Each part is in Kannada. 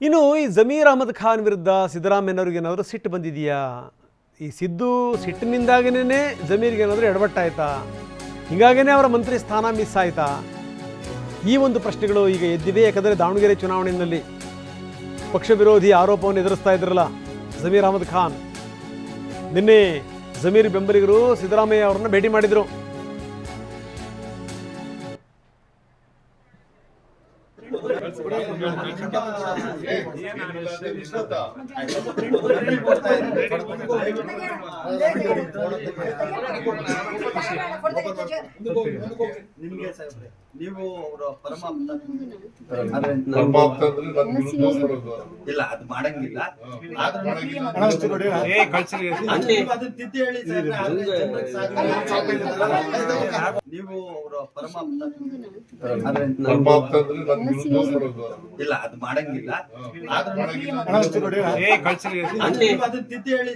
ಇನ್ನು ಈ ಜಮೀರ್ ಅಹಮದ್ ಖಾನ್ ವಿರುದ್ಧ ಸಿದ್ದರಾಮಯ್ಯನವ್ರಿಗೆ ಏನಾದರೂ ಸಿಟ್ಟು ಬಂದಿದೆಯಾ? ಈ ಸಿದ್ದು ಸಿಟ್ಟಿನಿಂದಾಗೇ ಜಮೀರ್ಗೆ ಏನಾದರೂ ಎಡವಟ್ಟಾಯ್ತಾ? ಹೀಗಾಗೇ ಅವರ ಮಂತ್ರಿ ಸ್ಥಾನ ಮಿಸ್ ಆಯ್ತಾ? ಈ ಒಂದು ಪ್ರಶ್ನೆಗಳು ಈಗ ಎದ್ದಿವೆ. ಯಾಕಂದರೆ ದಾವಣಗೆರೆ ಚುನಾವಣೆಯಲ್ಲಿ ಪಕ್ಷ ವಿರೋಧಿ ಆರೋಪವನ್ನು ಎದುರಿಸ್ತಾ ಇದ್ರಲ್ಲ ಜಮೀರ್ ಅಹಮದ್ ಖಾನ್. ನಿನ್ನೆ ಜಮೀರ್ ಬೆಂಬಲಿಗರು ಸಿದ್ದರಾಮಯ್ಯ ಅವರನ್ನು ಭೇಟಿ ಮಾಡಿದರು. ನೀವು ಅವರ ಪರಮಾಪ್ತ ಇಲ್ಲ, ಅದು ಮಾಡಂಗಿಲ್ಲ. ನೀವು ಅವರ ಪರಮಾಪ್ತ ಇಲ್ಲ, ಅದು ಮಾಡಂಗಿಲ್ಲ. ತಿದ್ದಿ ಹೇಳಿ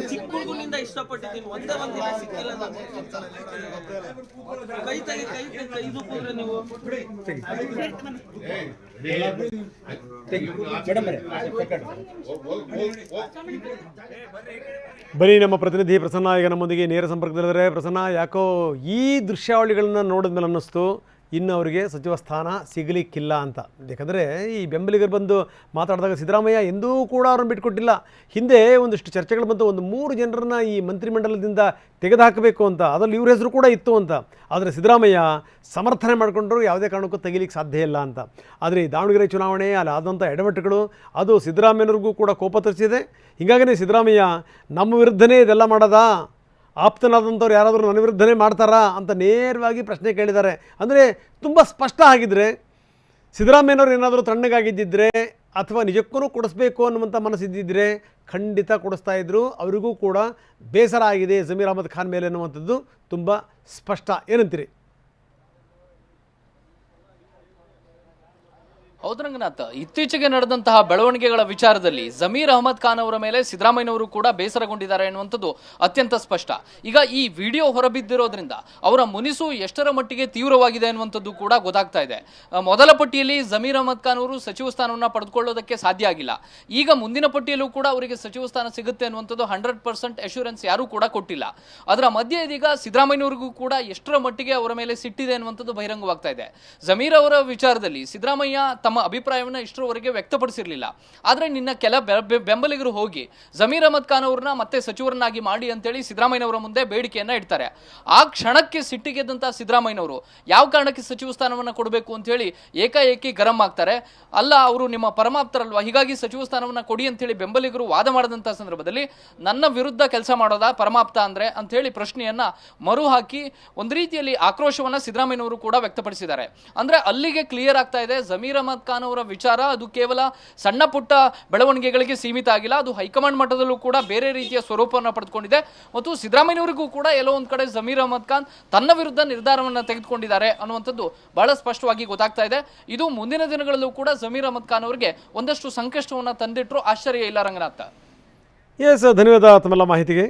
ಚಿಕ್ಕನಿಂದ ಇಷ್ಟಪಟ್ಟಿದ್ದೀನಿ. ಒಂದೇ ಒಂದು ದಿನ ಸಿಕ್ಕಿಲ್ಲ. ಕೈ ತೆಗಿ ಇದು ಕೂಡ್ರೆ ನೀವು ಬನ್ನಿ, ನಮ್ಮ ಪ್ರತಿನಿಧಿ ಪ್ರಸನ್ನ ಈಗ ನಮ್ಮೊಂದಿಗೆ ನೇರ ಸಂಪರ್ಕದಲ್ಲಿದ್ದಾರೆ. ಪ್ರಸನ್ನ, ಯಾಕೋ ಈ ದೃಶ್ಯಾವಳಿಗಳನ್ನ ನೋಡಿದ್ಮೇಲೆ ಅನ್ನಿಸ್ತು ಇನ್ನು ಅವರಿಗೆ ಸಚಿವ ಸ್ಥಾನ ಸಿಗಲಿಕ್ಕಿಲ್ಲ ಅಂತ. ಯಾಕಂದರೆ ಈ ಬೆಂಬಲಿಗರು ಬಂದು ಮಾತಾಡಿದಾಗ ಸಿದ್ದರಾಮಯ್ಯ ಎಂದೂ ಕೂಡ ಅವ್ರನ್ನ ಬಿಟ್ಕೊಟ್ಟಿಲ್ಲ. ಹಿಂದೆ ಒಂದಿಷ್ಟು ಚರ್ಚೆಗಳು ಬಂತು, ಒಂದು 3 ಜನರನ್ನ ಈ ಮಂತ್ರಿಮಂಡಲದಿಂದ ತೆಗೆದುಹಾಕಬೇಕು ಅಂತ, ಅದರಲ್ಲಿ ಇವ್ರ ಹೆಸರು ಕೂಡ ಇತ್ತು ಅಂತ. ಆದರೆ ಸಿದ್ದರಾಮಯ್ಯ ಸಮರ್ಥನೆ ಮಾಡಿಕೊಂಡ್ರು ಯಾವುದೇ ಕಾರಣಕ್ಕೂ ತೆಗಿಲಿಕ್ಕೆ ಸಾಧ್ಯ ಇಲ್ಲ ಅಂತ. ಆದರೆ ಈ ದಾವಣಗೆರೆ ಚುನಾವಣೆ ಅಲ್ಲಿ ಆದಂಥ ಎಡವಟ್ಟುಗಳು ಅದು ಸಿದ್ದರಾಮಯ್ಯನವ್ರಿಗೂ ಕೂಡ ಕೋಪ ತರಿಸಿದೆ. ಹೀಗಾಗಿಯೇ ಸಿದ್ದರಾಮಯ್ಯ ನಮ್ಮ ವಿರುದ್ಧನೇ ಇದೆಲ್ಲ ಮಾಡೋದಾ, ಆಪ್ತನಾದಂಥವ್ರು ಯಾರಾದರೂ ನನ್ನ ವಿರುದ್ಧನೇ ಮಾಡ್ತಾರಾ ಅಂತ ನೇರವಾಗಿ ಪ್ರಶ್ನೆ ಕೇಳಿದ್ದಾರೆ. ಅಂದರೆ ತುಂಬ ಸ್ಪಷ್ಟ ಆಗಿದ್ದರೆ ಸಿದ್ದರಾಮಯ್ಯನವ್ರು ಏನಾದರೂ ತಣ್ಣಗಾಗಿದ್ದಿದ್ರೆ ಅಥವಾ ನಿಜಕ್ಕೂ ಕೊಡಿಸ್ಬೇಕು ಅನ್ನುವಂಥ ಮನಸ್ಸಿದ್ದಿದ್ರೆ ಖಂಡಿತ ಕೊಡಿಸ್ತಾ ಇದ್ದರು. ಅವರಿಗೂ ಕೂಡ ಬೇಸರ ಆಗಿದೆ ಜಮೀರ್ ಅಹಮದ್ ಖಾನ್ ಮೇಲೆ ಅನ್ನುವಂಥದ್ದು ತುಂಬ ಸ್ಪಷ್ಟ. ಏನಂತೀರಿ? ಹೌದು ರಂಗನಾಥ್, ಇತ್ತೀಚೆಗೆ ನಡೆದಂತಹ ಬೆಳವಣಿಗೆಗಳ ವಿಚಾರದಲ್ಲಿ ಜಮೀರ್ ಅಹಮದ್ ಖಾನ್ ಅವರ ಮೇಲೆ ಸಿದ್ದರಾಮಯ್ಯನವರು ಕೂಡ ಬೇಸರಗೊಂಡಿದ್ದಾರೆ ಎನ್ನುವಂಥದ್ದು ಅತ್ಯಂತ ಸ್ಪಷ್ಟ. ಈಗ ಈ ವಿಡಿಯೋ ಹೊರಬಿದ್ದಿರೋದ್ರಿಂದ ಅವರ ಮುನಿಸು ಎಷ್ಟರ ಮಟ್ಟಿಗೆ ತೀವ್ರವಾಗಿದೆ ಅನ್ನುವಂಥದ್ದು ಕೂಡ ಗೊತ್ತಾಗ್ತಾ ಇದೆ. ಮೊದಲ ಪಟ್ಟಿಯಲ್ಲಿ ಜಮೀರ್ ಅಹಮದ್ ಖಾನ್ ಅವರು ಸಚಿವ ಸ್ಥಾನವನ್ನು ಪಡೆದುಕೊಳ್ಳೋದಕ್ಕೆ ಸಾಧ್ಯ ಆಗಿಲ್ಲ. ಈಗ ಮುಂದಿನ ಪಟ್ಟಿಯಲ್ಲೂ ಕೂಡ ಅವರಿಗೆ ಸಚಿವ ಸ್ಥಾನ ಸಿಗುತ್ತೆ ಅನ್ನುವಂಥದ್ದು 100% ಅಶ್ಯೂರೆನ್ಸ್ ಯಾರೂ ಕೂಡ ಕೊಟ್ಟಿಲ್ಲ. ಅದರ ಮಧ್ಯೆ ಇದೀಗ ಸಿದ್ದರಾಮಯ್ಯನವರಿಗೂ ಕೂಡ ಎಷ್ಟರ ಮಟ್ಟಿಗೆ ಅವರ ಮೇಲೆ ಸಿಟ್ಟಿದೆ ಅನ್ನುವಂಥದ್ದು ಬಹಿರಂಗವಾಗ್ತಾ ಇದೆ. ಜಮೀರ್ ಅವರ ವಿಚಾರದಲ್ಲಿ ಸಿದ್ದರಾಮಯ್ಯ ತಮ್ಮ ಅಭಿಪ್ರಾಯವನ್ನು ಇಷ್ಟರವರೆಗೆ ವ್ಯಕ್ತಪಡಿಸಿರಲಿಲ್ಲ. ಆದರೆ ನಿನ್ನ ಕೆಲ ಬೆಂಬಲಿಗರು ಹೋಗಿ ಜಮೀರ್ ಅಹಮದ್ ಖಾನ್ ಅವ್ರನ್ನ ಮತ್ತೆ ಸಚಿವರನ್ನಾಗಿ ಮಾಡಿ ಅಂತೇಳಿ ಸಿದ್ದರಾಮಯ್ಯನವರ ಮುಂದೆ ಬೇಡಿಕೆಯನ್ನ ಇಡ್ತಾರೆ. ಆ ಕ್ಷಣಕ್ಕೆ ಸಿಟ್ಟಿಗೆದ್ದಂತಹ ಸಿದ್ದರಾಮಯ್ಯನವರು ಯಾವ ಕಾರಣಕ್ಕೆ ಸಚಿವ ಸ್ಥಾನವನ್ನು ಕೊಡಬೇಕು ಅಂತ ಹೇಳಿ ಏಕಾಏಕಿ ಗರಂ ಆಗ್ತಾರೆ. ಅಲ್ಲ, ಅವರು ನಿಮ್ಮ ಪರಮಾಪ್ತರಲ್ವಾ, ಹೀಗಾಗಿ ಸಚಿವ ಸ್ಥಾನವನ್ನು ಕೊಡಿ ಅಂತೇಳಿ ಬೆಂಬಲಿಗರು ವಾದ ಮಾಡಿದಂತಹ ಸಂದರ್ಭದಲ್ಲಿ ನನ್ನ ವಿರುದ್ಧ ಕೆಲಸ ಮಾಡೋದಾ ಪರಮಾಪ್ತ ಅಂದ್ರೆ ಅಂತ ಹೇಳಿ ಪ್ರಶ್ನೆಯನ್ನ ಮರು ಹಾಕಿ ಒಂದು ರೀತಿಯಲ್ಲಿ ಆಕ್ರೋಶವನ್ನ ಸಿದ್ದರಾಮಯ್ಯನವರು ಕೂಡ ವ್ಯಕ್ತಪಡಿಸಿದ್ದಾರೆ. ಅಂದ್ರೆ ಅಲ್ಲಿಗೆ ಕ್ಲಿಯರ್ ಆಗ್ತಾ ಇದೆ, ಜಮೀರ್ ಅಹಮದ್ ಖಾನ್ ಅವರ ವಿಚಾರ ಅದು ಕೇವಲ ಸಣ್ಣ ಪುಟ್ಟ ಬೆಳವಣಿಗೆಗಳಿಗೆ ಸೀಮಿತ ಆಗಿಲ್ಲ, ಅದು ಹೈಕಮಾಂಡ್ ಮಟ್ಟದಲ್ಲೂ ಕೂಡ ಬೇರೆ ರೀತಿಯ ಸ್ವರೂಪವನ್ನು ಪಡೆದುಕೊಂಡಿದೆ. ಮತ್ತು ಸಿದ್ದರಾಮಯ್ಯನವರಿಗೂ ಕೂಡ ಎಲ್ಲೋ ಒಂದ್ ಕಡೆ ಜಮೀರ್ ಅಹಮದ್ ಖಾನ್ ತನ್ನ ವಿರುದ್ಧ ನಿರ್ಧಾರವನ್ನು ತೆಗೆದುಕೊಂಡಿದ್ದಾರೆ ಅನ್ನುವಂಥದ್ದು ಬಹಳ ಸ್ಪಷ್ಟವಾಗಿ ಗೊತ್ತಾಗ್ತಾ ಇದೆ. ಇದು ಮುಂದಿನ ದಿನಗಳಲ್ಲೂ ಕೂಡ ಜಮೀರ್ ಅಹಮದ್ ಖಾನ್ ಅವರಿಗೆ ಒಂದಷ್ಟು ಸಂಕಷ್ಟವನ್ನು ತಂದಿಟ್ಟರು ಆಶ್ಚರ್ಯ ಇಲ್ಲ ರಂಗನಾಥ. ಎಸ್, ಧನ್ಯವಾದ ತಮ್ಮೆಲ್ಲ ಮಾಹಿತಿಗೆ.